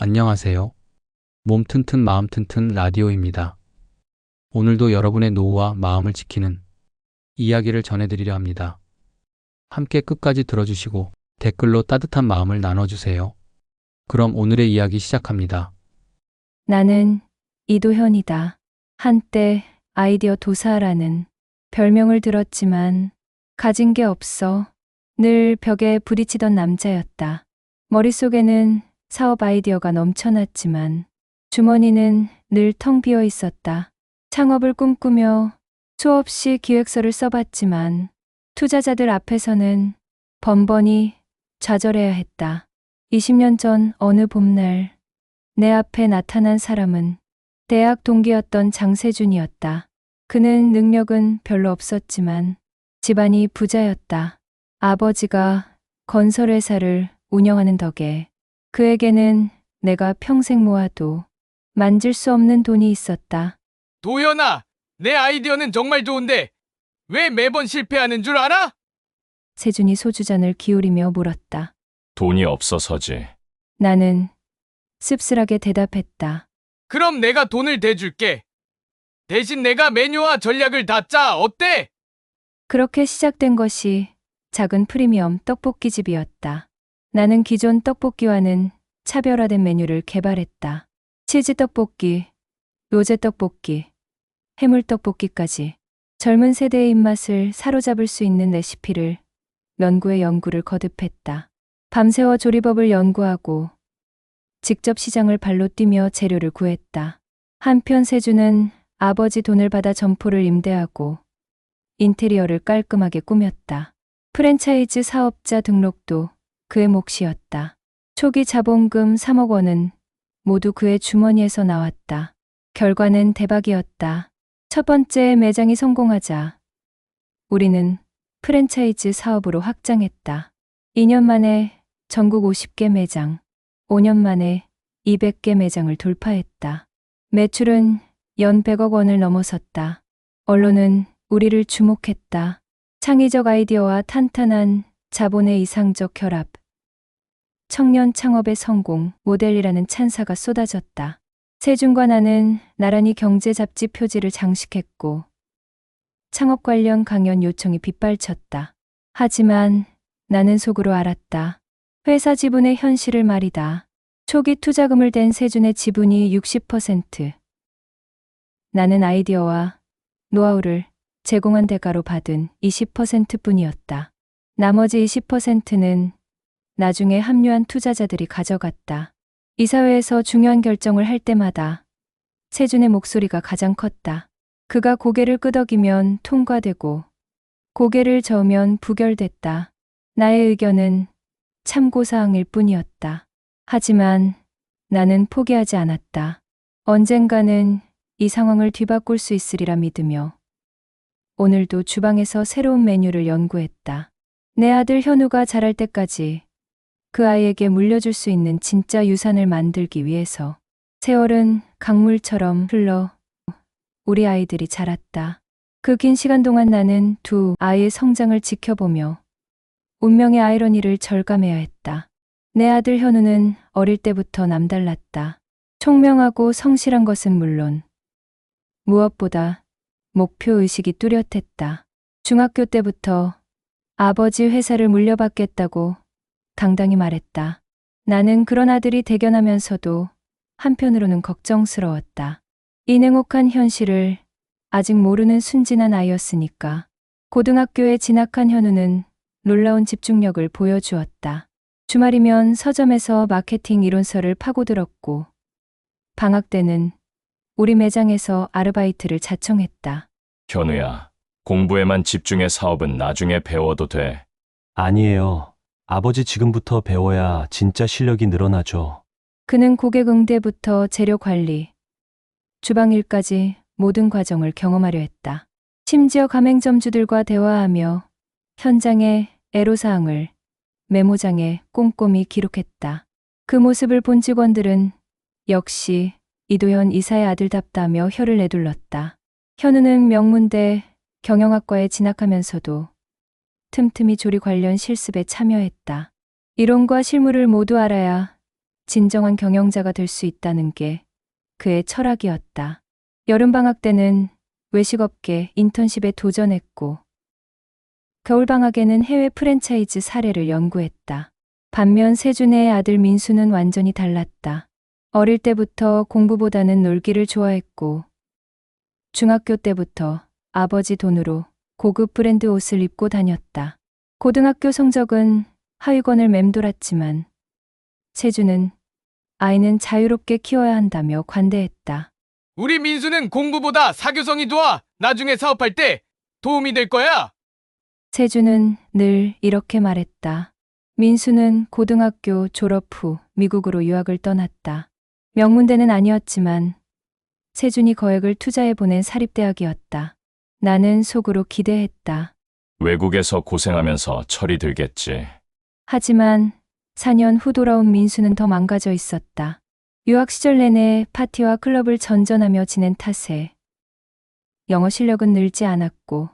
안녕하세요. 몸 튼튼 마음 튼튼 라디오입니다. 오늘도 여러분의 노후와 마음을 지키는 이야기를 전해드리려 합니다. 함께 끝까지 들어주시고 댓글로 따뜻한 마음을 나눠주세요. 그럼 오늘의 이야기 시작합니다. 나는 이도현이다. 한때 아이디어 도사라는 별명을 들었지만 가진 게 없어 늘 벽에 부딪히던 남자였다. 머릿속에는 사업 아이디어가 넘쳐났지만 주머니는 늘 텅 비어 있었다. 창업을 꿈꾸며 수없이 기획서를 써봤지만 투자자들 앞에서는 번번이 좌절해야 했다. 20년 전 어느 봄날 내 앞에 나타난 사람은 대학 동기였던 장세준이었다. 그는 능력은 별로 없었지만 집안이 부자였다. 아버지가 건설회사를 운영하는 덕에 그에게는 내가 평생 모아도 만질 수 없는 돈이 있었다. 도연아, 내 아이디어는 정말 좋은데 왜 매번 실패하는 줄 알아? 세준이 소주잔을 기울이며 물었다. 돈이 없어서지. 나는 씁쓸하게 대답했다. 그럼 내가 돈을 대줄게. 대신 내가 메뉴와 전략을 다 짜. 어때? 그렇게 시작된 것이 작은 프리미엄 떡볶이집이었다. 나는 기존 떡볶이와는 차별화된 메뉴를 개발했다. 치즈 떡볶이, 로제 떡볶이, 해물 떡볶이까지 젊은 세대의 입맛을 사로잡을 수 있는 레시피를 연구에 연구를 거듭했다. 밤새워 조리법을 연구하고 직접 시장을 발로 뛰며 재료를 구했다. 한편 세준은 아버지 돈을 받아 점포를 임대하고 인테리어를 깔끔하게 꾸몄다. 프랜차이즈 사업자 등록도 그의 몫이었다. 초기 자본금 3억 원은 모두 그의 주머니에서 나왔다. 결과는 대박이었다. 첫 번째 매장이 성공하자 우리는 프랜차이즈 사업으로 확장했다. 2년 만에 전국 50개 매장, 5년 만에 200개 매장을 돌파했다. 매출은 연 100억 원을 넘어섰다. 언론은 우리를 주목했다. 창의적 아이디어와 탄탄한 자본의 이상적 결합. 청년 창업의 성공 모델이라는 찬사가 쏟아졌다. 세준과 나는 나란히 경제 잡지 표지를 장식했고 창업 관련 강연 요청이 빗발쳤다. 하지만 나는 속으로 알았다. 회사 지분의 현실을 말이다. 초기 투자금을 댄 세준의 지분이 60%. 나는 아이디어와 노하우를 제공한 대가로 받은 20%뿐이었다. 나머지 20%는 나중에 합류한 투자자들이 가져갔다. 이사회에서 중요한 결정을 할 때마다 세준의 목소리가 가장 컸다. 그가 고개를 끄덕이면 통과되고 고개를 저으면 부결됐다. 나의 의견은 참고사항일 뿐이었다. 하지만 나는 포기하지 않았다. 언젠가는 이 상황을 뒤바꿀 수 있으리라 믿으며 오늘도 주방에서 새로운 메뉴를 연구했다. 내 아들 현우가 자랄 때까지 그 아이에게 물려줄 수 있는 진짜 유산을 만들기 위해서 세월은 강물처럼 흘러 우리 아이들이 자랐다. 그 긴 시간 동안 나는 두 아이의 성장을 지켜보며 운명의 아이러니를 절감해야 했다. 내 아들 현우는 어릴 때부터 남달랐다. 총명하고 성실한 것은 물론 무엇보다 목표의식이 뚜렷했다. 중학교 때부터 아버지 회사를 물려받겠다고 당당히 말했다. 나는 그런 아들이 대견하면서도 한편으로는 걱정스러웠다. 이 냉혹한 현실을 아직 모르는 순진한 아이였으니까. 고등학교에 진학한 현우는 놀라운 집중력을 보여주었다. 주말이면 서점에서 마케팅 이론서를 파고들었고 방학 때는 우리 매장에서 아르바이트를 자청했다. 현우야, 공부에만 집중해 사업은 나중에 배워도 돼. 아니에요. 아버지 지금부터 배워야 진짜 실력이 늘어나죠. 그는 고객 응대부터 재료 관리, 주방 일까지 모든 과정을 경험하려 했다. 심지어 가맹점주들과 대화하며 현장의 애로사항을 메모장에 꼼꼼히 기록했다. 그 모습을 본 직원들은 역시 이도현 이사의 아들답다며 혀를 내둘렀다. 현우는 명문대 경영학과에 진학하면서도 틈틈이 조리 관련 실습에 참여했다. 이론과 실무를 모두 알아야 진정한 경영자가 될 수 있다는 게 그의 철학이었다. 여름방학 때는 외식업계 인턴십에 도전했고, 겨울방학에는 해외 프랜차이즈 사례를 연구했다. 반면 세준의 아들 민수는 완전히 달랐다. 어릴 때부터 공부보다는 놀기를 좋아했고, 중학교 때부터 아버지 돈으로 고급 브랜드 옷을 입고 다녔다. 고등학교 성적은 하위권을 맴돌았지만 세준은 아이는 자유롭게 키워야 한다며 관대했다. 우리 민수는 공부보다 사교성이 좋아. 나중에 사업할 때 도움이 될 거야. 세준은 늘 이렇게 말했다. 민수는 고등학교 졸업 후 미국으로 유학을 떠났다. 명문대는 아니었지만 세준이 거액을 투자해 보낸 사립대학이었다. 나는 속으로 기대했다. 외국에서 고생하면서 철이 들겠지. 하지만 4년 후 돌아온 민수는 더 망가져 있었다. 유학 시절 내내 파티와 클럽을 전전하며 지낸 탓에 영어 실력은 늘지 않았고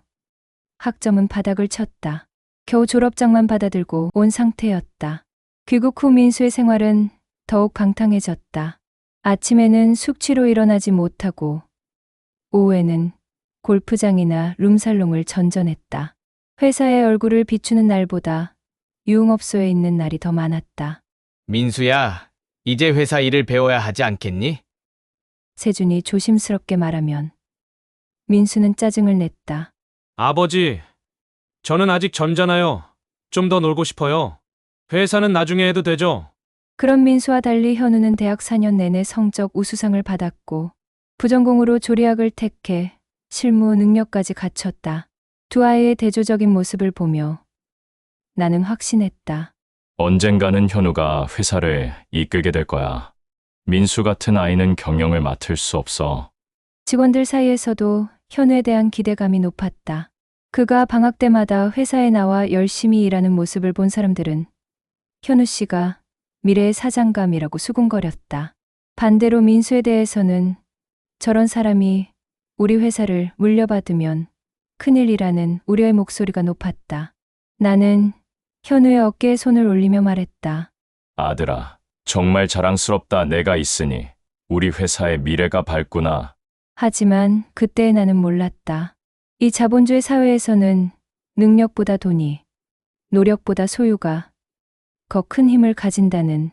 학점은 바닥을 쳤다. 겨우 졸업장만 받아들고 온 상태였다. 귀국 후 민수의 생활은 더욱 방탕해졌다. 아침에는 숙취로 일어나지 못하고 오후에는 골프장이나 룸살롱을 전전했다. 회사의 얼굴을 비추는 날보다 유흥업소에 있는 날이 더 많았다. 민수야, 이제 회사 일을 배워야 하지 않겠니? 세준이 조심스럽게 말하면 민수는 짜증을 냈다. 아버지, 저는 아직 젊잖아요. 좀 더 놀고 싶어요. 회사는 나중에 해도 되죠? 그런 민수와 달리 현우는 대학 4년 내내 성적 우수상을 받았고 부전공으로 조리학을 택해 실무 능력까지 갖췄다. 두 아이의 대조적인 모습을 보며 나는 확신했다. 언젠가는 현우가 회사를 이끌게 될 거야. 민수 같은 아이는 경영을 맡을 수 없어. 직원들 사이에서도 현우에 대한 기대감이 높았다. 그가 방학 때마다 회사에 나와 열심히 일하는 모습을 본 사람들은 현우 씨가 미래의 사장감이라고 수군거렸다. 반대로 민수에 대해서는 저런 사람이 우리 회사를 물려받으면 큰일이라는 우려의 목소리가 높았다. 나는 현우의 어깨에 손을 올리며 말했다. 아들아, 정말 자랑스럽다. 내가 있으니 우리 회사의 미래가 밝구나. 하지만 그때의 나는 몰랐다. 이 자본주의 사회에서는 능력보다 돈이, 노력보다 소유가 더 큰 힘을 가진다는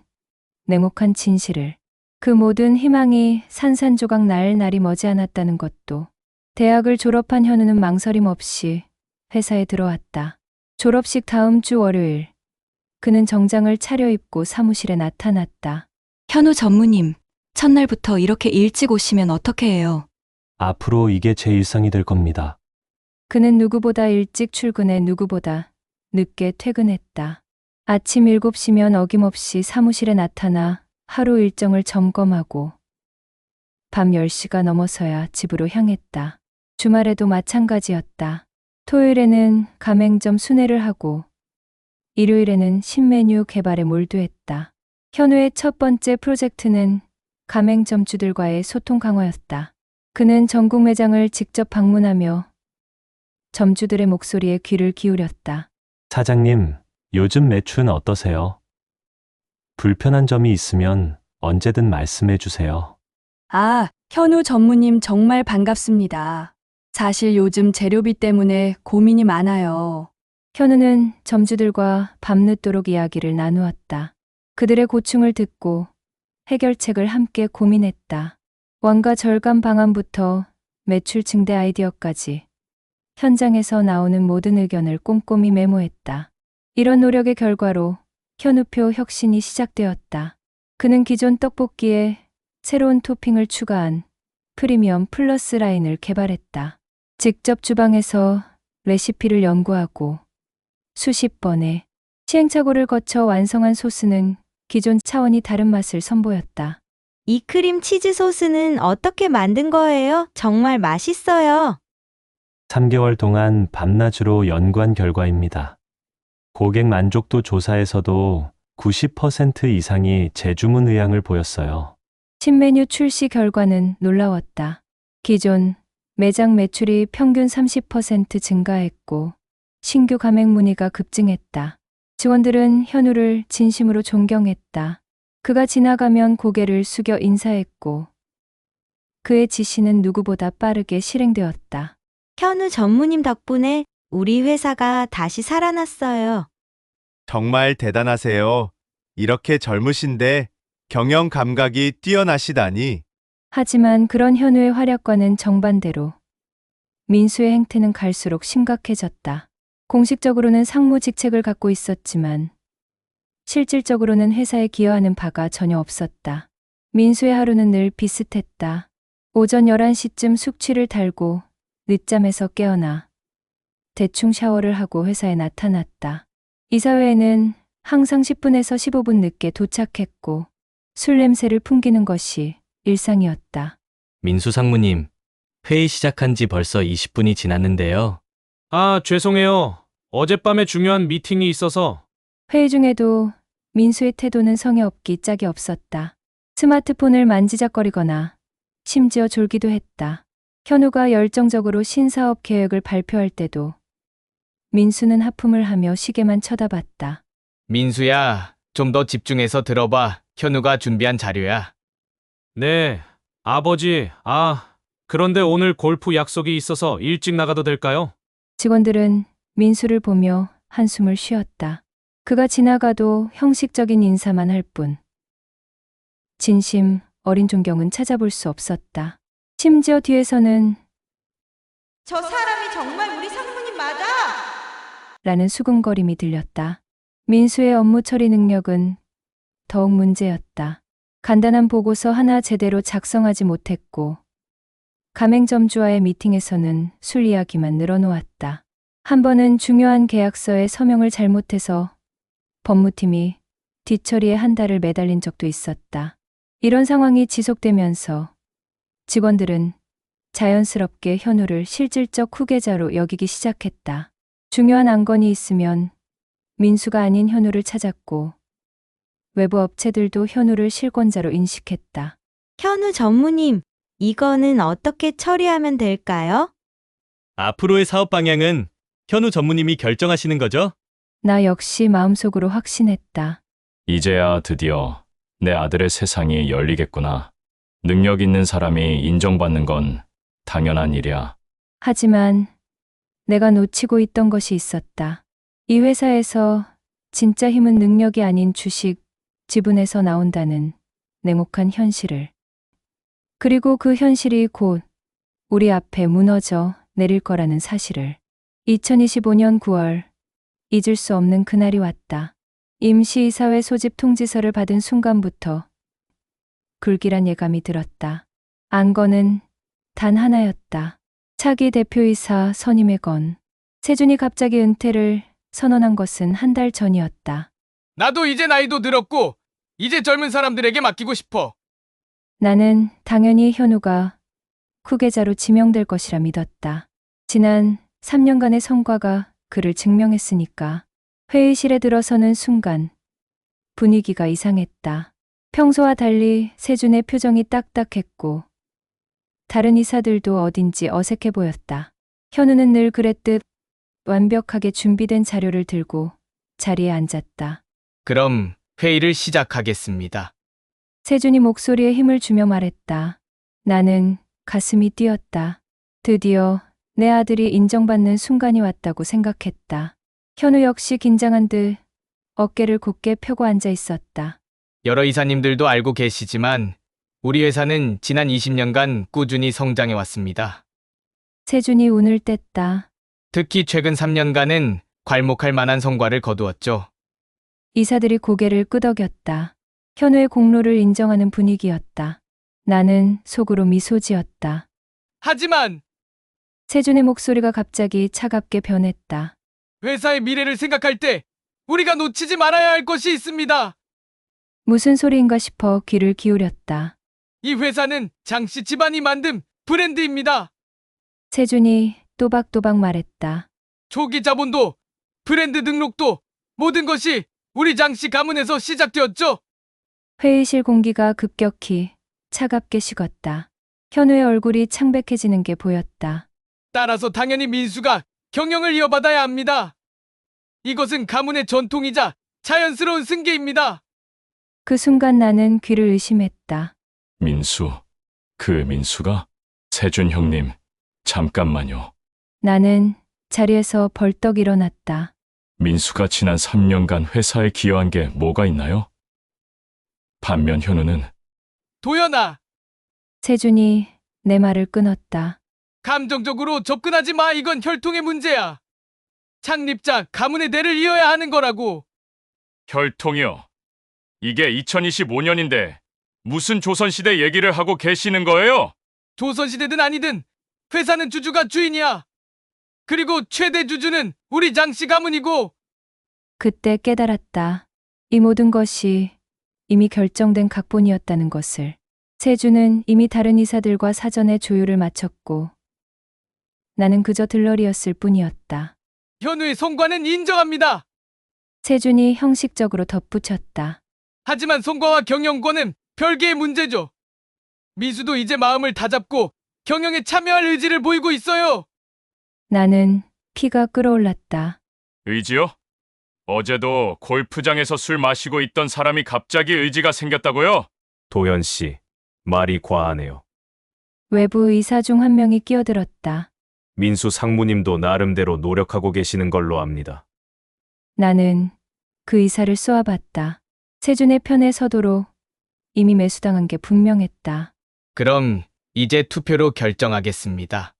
냉혹한 진실을, 그 모든 희망이 산산조각 날 날이 머지않았다는 것도. 대학을 졸업한 현우는 망설임 없이 회사에 들어왔다. 졸업식 다음 주 월요일, 그는 정장을 차려입고 사무실에 나타났다. 현우 전무님, 첫날부터 이렇게 일찍 오시면 어떻게 해요? 앞으로 이게 제 일상이 될 겁니다. 그는 누구보다 일찍 출근해 누구보다 늦게 퇴근했다. 아침 7시면 어김없이 사무실에 나타나 하루 일정을 점검하고 밤 10시가 넘어서야 집으로 향했다. 주말에도 마찬가지였다. 토요일에는 가맹점 순회를 하고 일요일에는 신메뉴 개발에 몰두했다. 현우의 첫 번째 프로젝트는 가맹점주들과의 소통 강화였다. 그는 전국 매장을 직접 방문하며 점주들의 목소리에 귀를 기울였다. 사장님, 요즘 매출은 어떠세요? 불편한 점이 있으면 언제든 말씀해 주세요. 아, 현우 전무님 정말 반갑습니다. 사실 요즘 재료비 때문에 고민이 많아요. 현우는 점주들과 밤늦도록 이야기를 나누었다. 그들의 고충을 듣고 해결책을 함께 고민했다. 원가 절감 방안부터 매출 증대 아이디어까지 현장에서 나오는 모든 의견을 꼼꼼히 메모했다. 이런 노력의 결과로 현우표 혁신이 시작되었다. 그는 기존 떡볶이에 새로운 토핑을 추가한 프리미엄 플러스 라인을 개발했다. 직접 주방에서 레시피를 연구하고 수십 번의 시행착오를 거쳐 완성한 소스는 기존 차원이 다른 맛을 선보였다. 이 크림 치즈 소스는 어떻게 만든 거예요? 정말 맛있어요. 3개월 동안 밤낮으로 연구한 결과입니다. 고객 만족도 조사에서도 90% 이상이 재주문 의향을 보였어요. 신메뉴 출시 결과는 놀라웠다. 기존 매장 매출이 평균 30% 증가했고 신규 가맹 문의가 급증했다. 직원들은 현우를 진심으로 존경했다. 그가 지나가면 고개를 숙여 인사했고 그의 지시는 누구보다 빠르게 실행되었다. 현우 전무님 덕분에 우리 회사가 다시 살아났어요. 정말 대단하세요. 이렇게 젊으신데 경영 감각이 뛰어나시다니. 하지만 그런 현우의 활약과는 정반대로 민수의 행태는 갈수록 심각해졌다. 공식적으로는 상무 직책을 갖고 있었지만 실질적으로는 회사에 기여하는 바가 전혀 없었다. 민수의 하루는 늘 비슷했다. 오전 11시쯤 숙취를 달고 늦잠에서 깨어나 대충 샤워를 하고 회사에 나타났다. 이사회에는 항상 10분에서 15분 늦게 도착했고 술 냄새를 풍기는 것이 일상이었다. 민수 상무님, 회의 시작한 지 벌써 20분이 지났는데요. 아, 죄송해요. 어젯밤에 중요한 미팅이 있어서. 회의 중에도 민수의 태도는 성의 없기 짝이 없었다. 스마트폰을 만지작거리거나 심지어 졸기도 했다. 현우가 열정적으로 신사업 계획을 발표할 때도 민수는 하품을 하며 시계만 쳐다봤다. 민수야, 좀 더 집중해서 들어봐. 현우가 준비한 자료야. 네, 아버지. 그런데 오늘 골프 약속이 있어서 일찍 나가도 될까요? 직원들은 민수를 보며 한숨을 쉬었다. 그가 지나가도 형식적인 인사만 할 뿐. 진심 어린 존경은 찾아볼 수 없었다. 심지어 뒤에서는 저 사람이 정말 우리 상무님 맞아? 라는 수근거림이 들렸다. 민수의 업무 처리 능력은 더욱 문제였다. 간단한 보고서 하나 제대로 작성하지 못했고 가맹점주와의 미팅에서는 술 이야기만 늘어놓았다. 한 번은 중요한 계약서에 서명을 잘못해서 법무팀이 뒤처리에 한 달을 매달린 적도 있었다. 이런 상황이 지속되면서 직원들은 자연스럽게 현우를 실질적 후계자로 여기기 시작했다. 중요한 안건이 있으면 민수가 아닌 현우를 찾았고 외부 업체들도 현우를 실권자로 인식했다. 현우 전무님, 이거는 어떻게 처리하면 될까요? 앞으로의 사업 방향은 현우 전무님이 결정하시는 거죠? 나 역시 마음속으로 확신했다. 이제야 드디어 내 아들의 세상이 열리겠구나. 능력 있는 사람이 인정받는 건 당연한 일이야. 하지만 내가 놓치고 있던 것이 있었다. 이 회사에서 진짜 힘은 능력이 아닌 주식, 지분에서 나온다는 냉혹한 현실을. 그리고 그 현실이 곧 우리 앞에 무너져 내릴 거라는 사실을. 2025년 9월, 잊을 수 없는 그날이 왔다. 임시이사회 소집 통지서를 받은 순간부터 굴길한 예감이 들었다. 안건은 단 하나였다. 차기 대표이사 선임의 건. 세준이 갑자기 은퇴를 선언한 것은 한 달 전이었다. 나도 이제 나이도 들었고 이제 젊은 사람들에게 맡기고 싶어. 나는 당연히 현우가 후계자로 지명될 것이라 믿었다. 지난 3년간의 성과가 그를 증명했으니까. 회의실에 들어서는 순간 분위기가 이상했다. 평소와 달리 세준의 표정이 딱딱했고 다른 이사들도 어딘지 어색해 보였다. 현우는 늘 그랬듯 완벽하게 준비된 자료를 들고 자리에 앉았다. 그럼 회의를 시작하겠습니다. 세준이 목소리에 힘을 주며 말했다. 나는 가슴이 뛰었다. 드디어 내 아들이 인정받는 순간이 왔다고 생각했다. 현우 역시 긴장한 듯 어깨를 곧게 펴고 앉아 있었다. 여러 이사님들도 알고 계시지만 우리 회사는 지난 20년간 꾸준히 성장해 왔습니다. 세준이 운을 뗐다. 특히 최근 3년간은 괄목할 만한 성과를 거두었죠. 이사들이 고개를 끄덕였다. 현우의 공로를 인정하는 분위기였다. 나는 속으로 미소 지었다. 하지만 세준의 목소리가 갑자기 차갑게 변했다. 회사의 미래를 생각할 때 우리가 놓치지 말아야 할 것이 있습니다. 무슨 소리인가 싶어 귀를 기울였다. 이 회사는 장씨 집안이 만든 브랜드입니다. 세준이 또박또박 말했다. 초기 자본도 브랜드 등록도 모든 것이 우리 장씨 가문에서 시작되었죠. 회의실 공기가 급격히 차갑게 식었다. 현우의 얼굴이 창백해지는 게 보였다. 따라서 당연히 민수가 경영을 이어받아야 합니다. 이것은 가문의 전통이자 자연스러운 승계입니다. 그 순간 나는 귀를 의심했다. 민수, 그 민수가? 세준 형님, 잠깐만요. 나는 자리에서 벌떡 일어났다. 민수가 지난 3년간 회사에 기여한 게 뭐가 있나요? 반면 현우는 도연아, 세준이 내 말을 끊었다. 감정적으로 접근하지 마. 이건 혈통의 문제야. 창립자 가문의 대를 이어야 하는 거라고. 혈통이요. 이게 2025년인데 무슨 조선시대 얘기를 하고 계시는 거예요? 조선시대든 아니든 회사는 주주가 주인이야. 그리고 최대 주주는 우리 장씨 가문이고. 그때 깨달았다. 이 모든 것이 이미 결정된 각본이었다는 것을. 세준은 이미 다른 이사들과 사전에 조율을 마쳤고 나는 그저 들러리였을 뿐이었다. 현우의 성과는 인정합니다. 세준이 형식적으로 덧붙였다. 하지만 성과와 경영권은 별개의 문제죠. 미수도 이제 마음을 다잡고 경영에 참여할 의지를 보이고 있어요. 나는 피가 끓어올랐다. 의지요? 어제도 골프장에서 술 마시고 있던 사람이 갑자기 의지가 생겼다고요? 도연 씨, 말이 과하네요. 외부 이사 중 한 명이 끼어들었다. 민수 상무님도 나름대로 노력하고 계시는 걸로 압니다. 나는 그 이사를 쏘아봤다. 세준의 편에 서도록 이미 매수당한 게 분명했다. 그럼 이제 투표로 결정하겠습니다.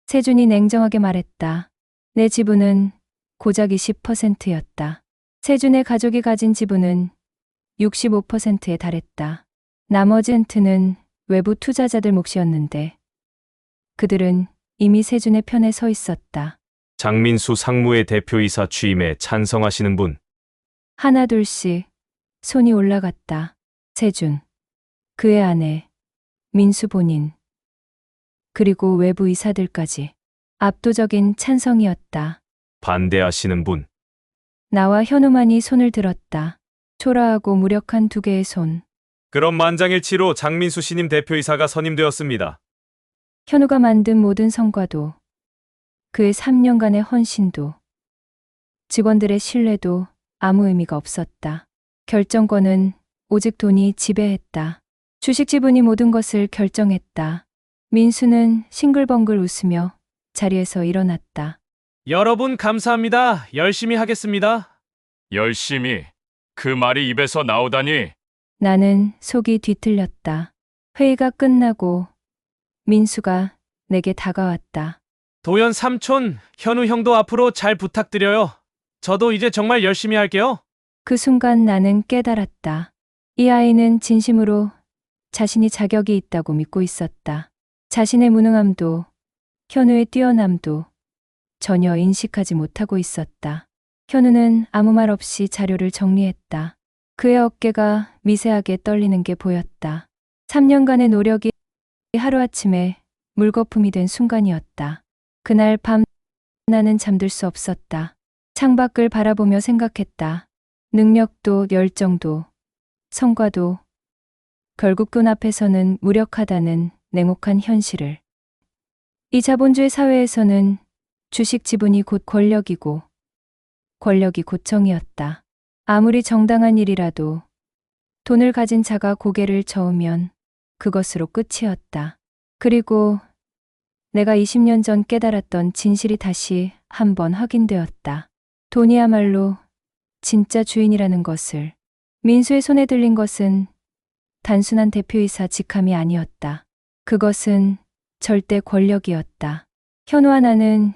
세준이 냉정하게 말했다. 내 지분은 고작 20%였다. 세준의 가족이 가진 지분은 65%에 달했다. 나머지 엔트는 외부 투자자들 몫이었는데 그들은 이미 세준의 편에 서 있었다. 장민수 상무의 대표이사 취임에 찬성하시는 분? 하나 둘씩 손이 올라갔다. 세준, 그의 아내, 민수 본인, 그리고 외부 이사들까지. 압도적인 찬성이었다. 반대하시는 분? 나와 현우만이 손을 들었다. 초라하고 무력한 두 개의 손. 그럼 만장일치로 장민수 신임 대표이사가 선임되었습니다. 현우가 만든 모든 성과도, 그의 3년간의 헌신도, 직원들의 신뢰도 아무 의미가 없었다. 결정권은 오직 돈이 지배했다. 주식 지분이 모든 것을 결정했다. 민수는 싱글벙글 웃으며 자리에서 일어났다. 여러분 감사합니다. 열심히 하겠습니다. 열심히. 그 말이 입에서 나오다니. 나는 속이 뒤틀렸다. 회의가 끝나고 민수가 내게 다가왔다. 도연 삼촌, 현우 형도 앞으로 잘 부탁드려요. 저도 이제 정말 열심히 할게요. 그 순간 나는 깨달았다. 이 아이는 진심으로 자신이 자격이 있다고 믿고 있었다. 자신의 무능함도 현우의 뛰어남도 전혀 인식하지 못하고 있었다. 현우는 아무 말 없이 자료를 정리했다. 그의 어깨가 미세하게 떨리는 게 보였다. 3년간의 노력이 하루아침에 물거품이 된 순간이었다. 그날 밤 나는 잠들 수 없었다. 창밖을 바라보며 생각했다. 능력도 열정도 성과도 결국 눈앞에서는 무력하다는 냉혹한 현실을. 이 자본주의 사회에서는 주식 지분이 곧 권력이고 권력이 곧 정의였다. 아무리 정당한 일이라도 돈을 가진 자가 고개를 저으면 그것으로 끝이었다. 그리고 내가 20년 전 깨달았던 진실이 다시 한번 확인되었다. 돈이야말로 진짜 주인이라는 것을. 민수의 손에 들린 것은 단순한 대표이사 직함이 아니었다. 그것은 절대 권력이었다. 현우와 나는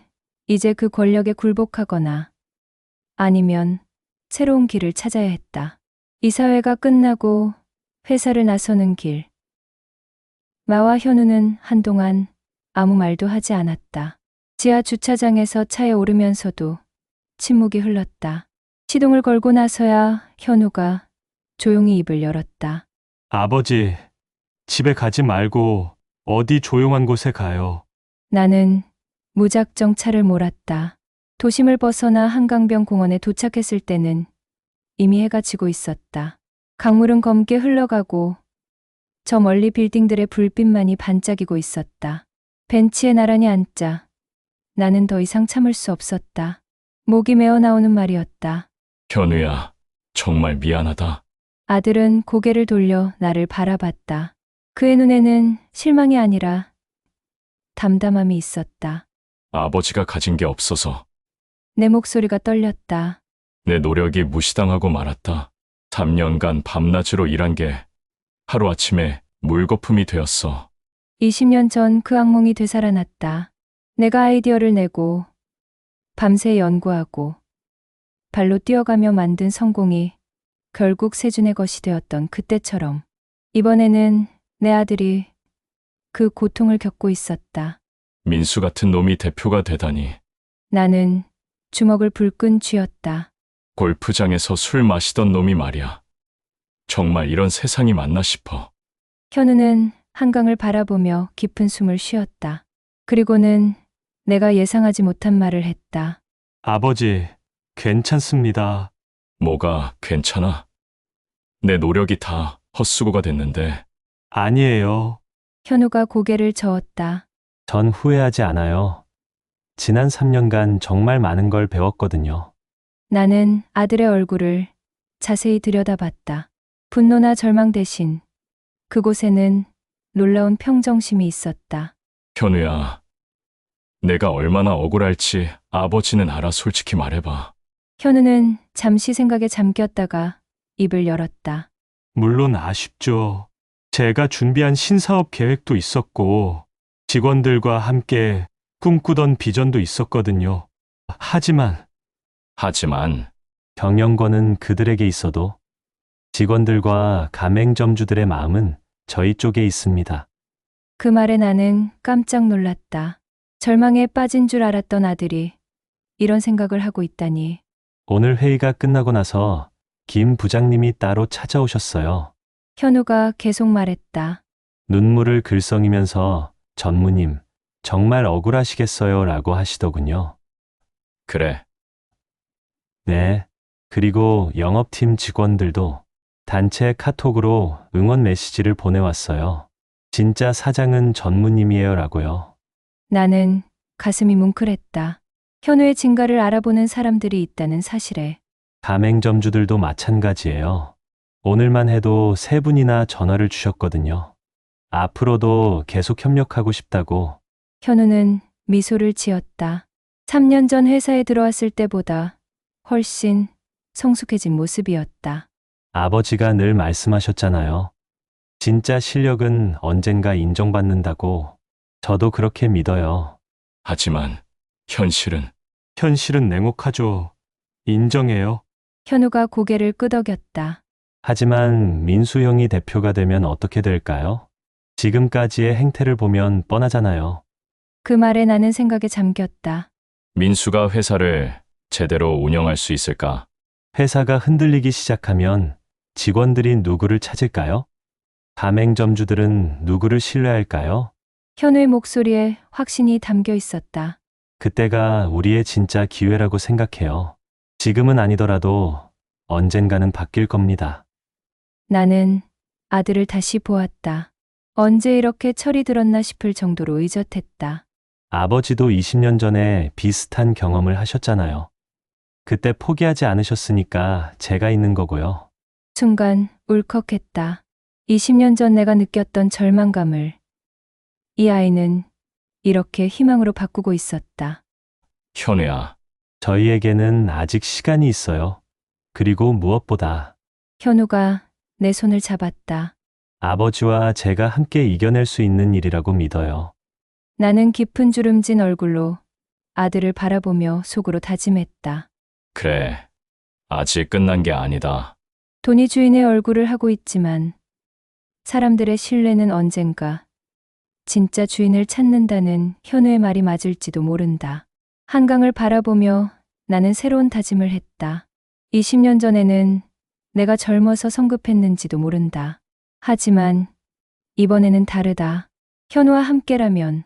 이제 그 권력에 굴복하거나 아니면 새로운 길을 찾아야 했다. 이사회가 끝나고 회사를 나서는 길. 마와 현우는 한동안 아무 말도 하지 않았다. 지하 주차장에서 차에 오르면서도 침묵이 흘렀다. 시동을 걸고 나서야 현우가 조용히 입을 열었다. 아버지, 집에 가지 말고 어디 조용한 곳에 가요. 나는 무작정 차를 몰았다. 도심을 벗어나 한강변 공원에 도착했을 때는 이미 해가 지고 있었다. 강물은 검게 흘러가고 저 멀리 빌딩들의 불빛만이 반짝이고 있었다. 벤치에 나란히 앉자 나는 더 이상 참을 수 없었다. 목이 메어 나오는 말이었다. 현우야, 정말 미안하다. 아들은 고개를 돌려 나를 바라봤다. 그의 눈에는 실망이 아니라 담담함이 있었다. 아버지가 가진 게 없어서 내 목소리가 떨렸다. 내 노력이 무시당하고 말았다. 3년간 밤낮으로 일한 게 하루아침에 물거품이 되었어. 20년 전 그 악몽이 되살아났다. 내가 아이디어를 내고 밤새 연구하고 발로 뛰어가며 만든 성공이 결국 세준의 것이 되었던 그때처럼 이번에는 내 아들이 그 고통을 겪고 있었다. 민수 같은 놈이 대표가 되다니. 나는 주먹을 불끈 쥐었다. 골프장에서 술 마시던 놈이 말이야. 정말 이런 세상이 맞나 싶어. 현우는 한강을 바라보며 깊은 숨을 쉬었다. 그리고는 내가 예상하지 못한 말을 했다. 아버지, 괜찮습니다. 뭐가 괜찮아? 내 노력이 다 헛수고가 됐는데. 아니에요. 현우가 고개를 저었다. 전 후회하지 않아요. 지난 3년간 정말 많은 걸 배웠거든요. 나는 아들의 얼굴을 자세히 들여다봤다. 분노나 절망 대신 그곳에는 놀라운 평정심이 있었다. 현우야, 내가 얼마나 억울할지 아버지는 알아. 솔직히 말해봐. 현우는 잠시 생각에 잠겼다가 입을 열었다. 물론 아쉽죠. 제가 준비한 신사업 계획도 있었고, 직원들과 함께 꿈꾸던 비전도 있었거든요. 하지만 경영권은 그들에게 있어도 직원들과 가맹점주들의 마음은 저희 쪽에 있습니다. 그 말에 나는 깜짝 놀랐다. 절망에 빠진 줄 알았던 아들이 이런 생각을 하고 있다니. 오늘 회의가 끝나고 나서 김 부장님이 따로 찾아오셨어요. 현우가 계속 말했다. 눈물을 글썽이면서 전무님, 정말 억울하시겠어요 라고 하시더군요. 그래, 네. 그리고 영업팀 직원들도 단체 카톡으로 응원 메시지를 보내왔어요. 진짜 사장은 전무님이에요 라고요. 나는 가슴이 뭉클했다. 현우의 진가를 알아보는 사람들이 있다는 사실에. 가맹점주들도 마찬가지예요. 오늘만 해도 3분이나 전화를 주셨거든요. 앞으로도 계속 협력하고 싶다고. 현우는 미소를 지었다. 3년 전 회사에 들어왔을 때보다 훨씬 성숙해진 모습이었다. 아버지가 늘 말씀하셨잖아요. 진짜 실력은 언젠가 인정받는다고. 저도 그렇게 믿어요. 하지만 현실은 냉혹하죠. 인정해요. 현우가 고개를 끄덕였다. 하지만 민수 형이 대표가 되면 어떻게 될까요? 지금까지의 행태를 보면 뻔하잖아요. 그 말에 나는 생각에 잠겼다. 민수가 회사를 제대로 운영할 수 있을까? 회사가 흔들리기 시작하면 직원들이 누구를 찾을까요? 가맹점주들은 누구를 신뢰할까요? 현우의 목소리에 확신이 담겨 있었다. 그때가 우리의 진짜 기회라고 생각해요. 지금은 아니더라도 언젠가는 바뀔 겁니다. 나는 아들을 다시 보았다. 언제 이렇게 철이 들었나 싶을 정도로 의젓했다. 아버지도 20년 전에 비슷한 경험을 하셨잖아요. 그때 포기하지 않으셨으니까 제가 있는 거고요. 순간 울컥했다. 20년 전 내가 느꼈던 절망감을 이 아이는 이렇게 희망으로 바꾸고 있었다. 현우야, 저희에게는 아직 시간이 있어요. 그리고 무엇보다 현우가 내 손을 잡았다. 아버지와 제가 함께 이겨낼 수 있는 일이라고 믿어요. 나는 깊은 주름진 얼굴로 아들을 바라보며 속으로 다짐했다. 그래. 아직 끝난 게 아니다. 돈이 주인의 얼굴을 하고 있지만 사람들의 신뢰는 언젠가 진짜 주인을 찾는다는 현우의 말이 맞을지도 모른다. 한강을 바라보며 나는 새로운 다짐을 했다. 20년 전에는 내가 젊어서 성급했는지도 모른다. 하지만 이번에는 다르다. 현우와 함께라면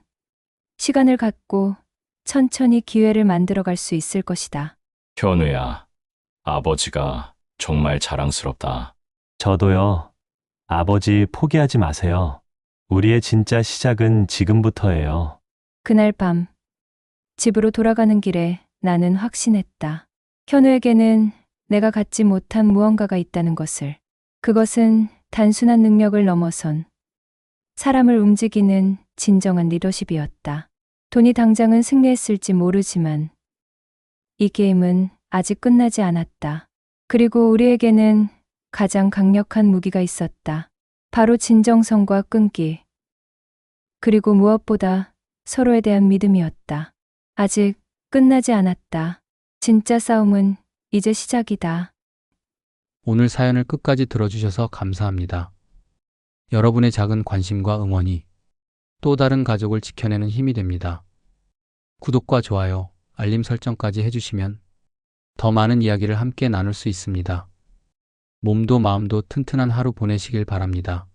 시간을 갖고 천천히 기회를 만들어갈 수 있을 것이다. 현우야, 아버지가 정말 자랑스럽다. 저도요. 아버지 포기하지 마세요. 우리의 진짜 시작은 지금부터예요. 그날 밤 집으로 돌아가는 길에 나는 확신했다. 현우에게는 내가 갖지 못한 무언가가 있다는 것을. 그것은 단순한 능력을 넘어선 사람을 움직이는 진정한 리더십이었다. 돈이 당장은 승리했을지 모르지만 이 게임은 아직 끝나지 않았다. 그리고 우리에게는 가장 강력한 무기가 있었다. 바로 진정성과 끈기. 그리고 무엇보다 서로에 대한 믿음이었다. 아직 끝나지 않았다. 진짜 싸움은 이제 시작이다. 오늘 사연을 끝까지 들어주셔서 감사합니다. 여러분의 작은 관심과 응원이 또 다른 가족을 지켜내는 힘이 됩니다. 구독과 좋아요, 알림 설정까지 해주시면 더 많은 이야기를 함께 나눌 수 있습니다. 몸도 마음도 튼튼한 하루 보내시길 바랍니다.